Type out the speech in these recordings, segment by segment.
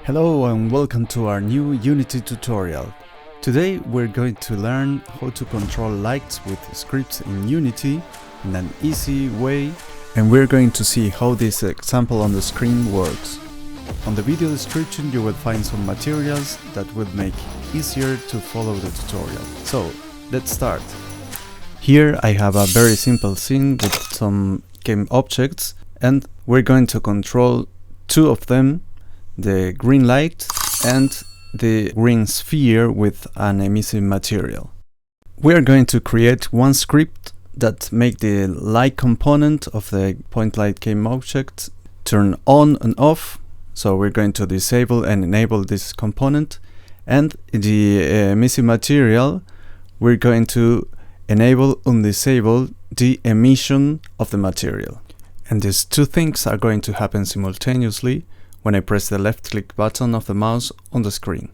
Hello and welcome to our new Unity tutorial. Today we're going to learn how to control lights with scripts in Unity in an easy way, and we're going to see how this example on the screen works. On the video description you will find some materials that will make easier to follow the tutorial. So let's start. Here I have a very simple scene with some game objects, and we're going to control two of them, the green light and the green sphere with an emissive material. We are going to create one script that make the light component of the point light game object turn on and off. So we're going to disable and enable this component, and the emissive material we're going to enable and disable the emission of the material. And these two things are going to happen simultaneously when I press the left click button of the mouse on the screen.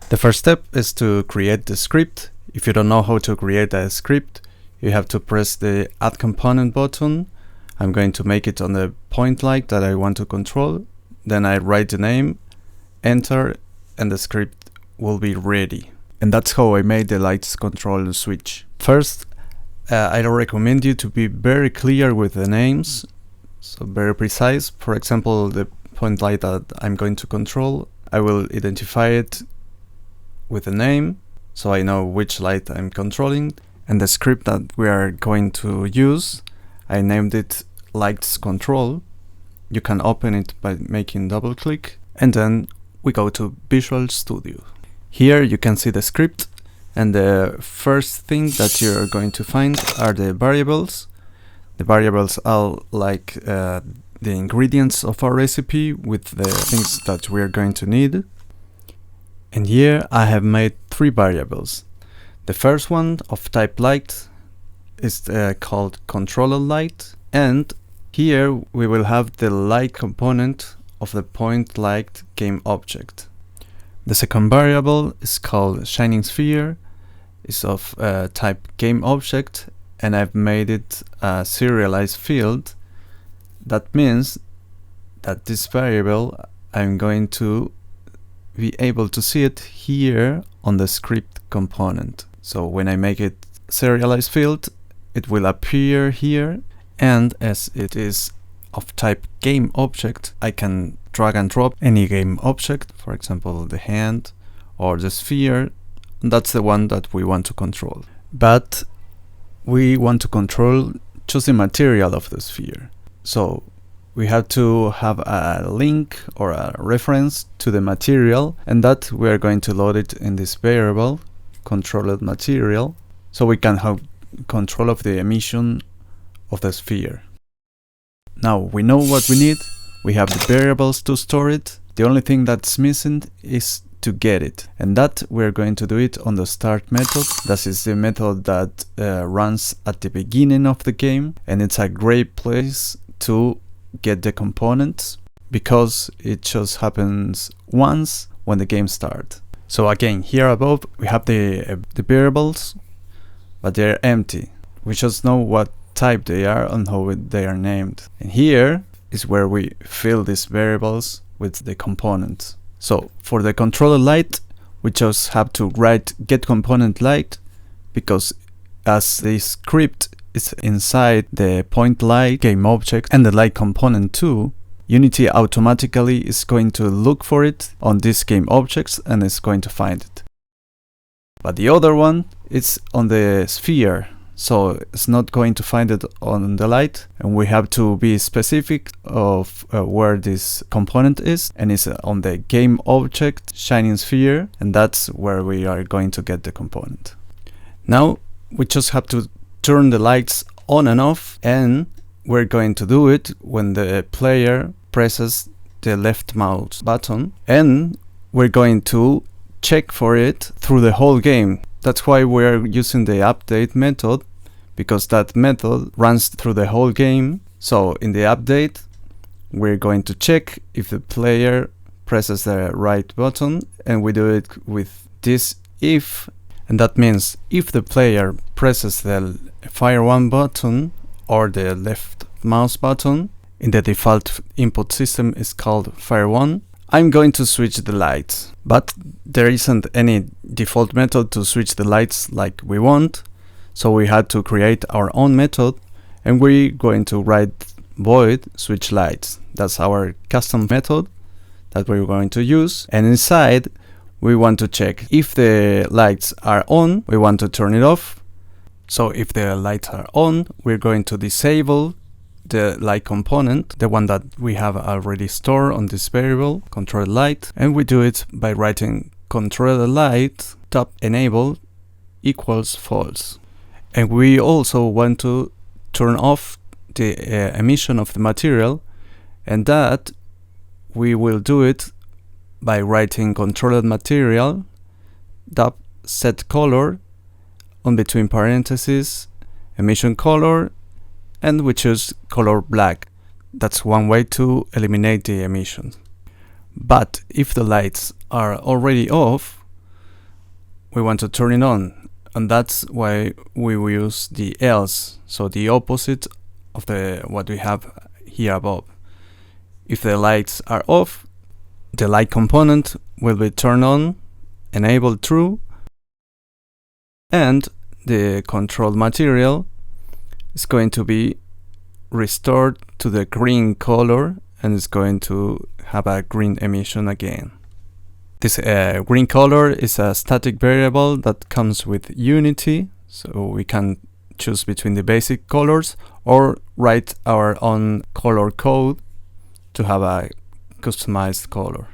The first step is to create the script. If you don't know how to create a script, you have to press the add component button. I'm going to make it on the point light that I want to control. Then I write the name, enter, and the script will be ready. And that's how I made the lights control switch. First, I recommend you to be very clear with the names, so very precise. For example, the point light that I'm going to control, I will identify it with a name, so I know which light I'm controlling. And the script that we are going to use, I named it lights control. You can open it by making double click, and then we go to Visual Studio. Here you can see the script, and the first thing that you're going to find are the variables. The variables are like the ingredients of our recipe with the things that we're going to need. And here I have made three variables. The first one of type light is called controller light, and here we will have the light component of the point light game object. The second variable is called shining sphere, is of type game object, and I've made it a serialized field. That means that this variable I'm going to be able to see it here on the script component. So when I make it serialized field, it will appear here, and as it is of type game object, I can drag and drop any game object, for example the hand or the sphere. That's the one that we want to control. But we want to control just the material of the sphere. So we have to have a link or a reference to the material, and that we are going to load it in this variable, controlled material, so we can have control of the emission of the sphere. Now we know what we need. We have the variables to store it. The only thing that's missing is to get it, and that we're going to do it on the start method. That is the method that runs at the beginning of the game, and it's a great place to get the components because it just happens once when the game starts. So again, here above we have the variables, but they're empty. We just know what type they are and how they are named, and here is where we fill these variables with the components. So for the controller light, we just have to write get component light, because as the script is inside the point light game object and the light component too, Unity automatically is going to look for it on this game objects and is going to find it. But the other one is on the sphere, so it's not going to find it on the light, and we have to be specific of where this component is, and it's on the game object shining sphere, and that's where we are going to get the component. Now we just have to turn the lights on and off, and we're going to do it when the player presses the left mouse button, and we're going to check for it through the whole game. That's why we're using the update method, because that method runs through the whole game. So in the update, we're going to check if the player presses the right button, and we do it with this if, and that means if the player presses the fire 1 button or the left mouse button, in the default input system is called fire 1, I'm going to switch the lights, but there isn't any default method to switch the lights like we want, so we had to create our own method, and we're going to write void switch lights. That's our custom method that we're going to use, and inside we want to check if the lights are on, we want to turn it off. So if the lights are on, we're going to disable the light component, the one that we have already stored on this variable, control light, and we do it by writing control light top enable equals false. And we also want to turn off the emission of the material, and that we will do it by writing controlled material dot set color on between parentheses emission color, and we choose color black. That's one way to eliminate the emissions. But if the lights are already off, we want to turn it on, and that's why we will use the else, so the opposite of what we have here above. If the lights are off, the light component will be turned on, enabled true, and the controlled material is going to be restored to the green color, and it's going to have a green emission again. This green color is a static variable that comes with Unity, so we can choose between the basic colors or write our own color code to have a customized color.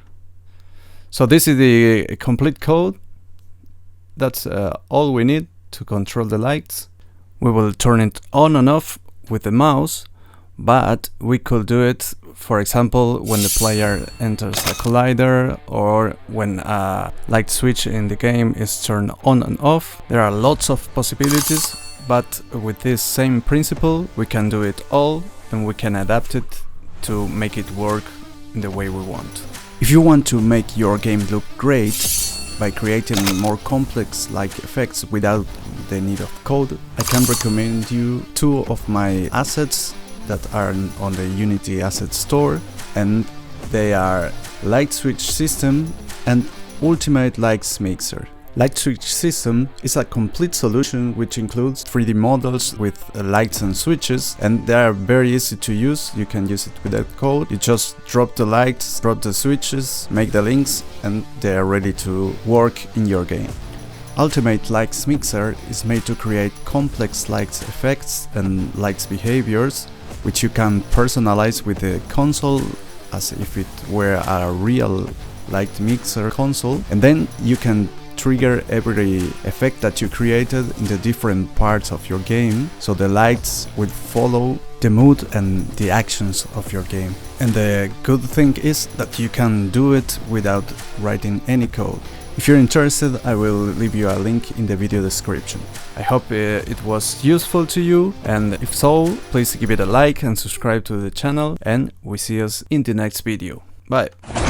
So this is the complete code. That's all we need to control the lights. We will turn it on and off with the mouse, but we could do it, for example, when the player enters a collider or when a light switch in the game is turned on and off. There are lots of possibilities, but with this same principle we can do it all, and we can adapt it to make it work in the way we want. If you want to make your game look great by creating more complex light effects without the need of code, I can recommend you two of my assets that are on the Unity Asset Store, and they are Light Switch System and Ultimate Lights Mixer. Light Switch System is a complete solution which includes 3D models with lights and switches, and they are very easy to use. You can use it without code. You just drop the lights, drop the switches, make the links, and they are ready to work in your game. Ultimate Lights Mixer is made to create complex lights effects and lights behaviors, which you can personalize with the console as if it were a real light mixer console, and then you can trigger every effect that you created in the different parts of your game, so the lights will follow the mood and the actions of your game. And the good thing is that you can do it without writing any code. If you're interested, I will leave you a link in the video description. I hope it was useful to you, and if so, please give it a like and subscribe to the channel, and we see us in the next video. Bye!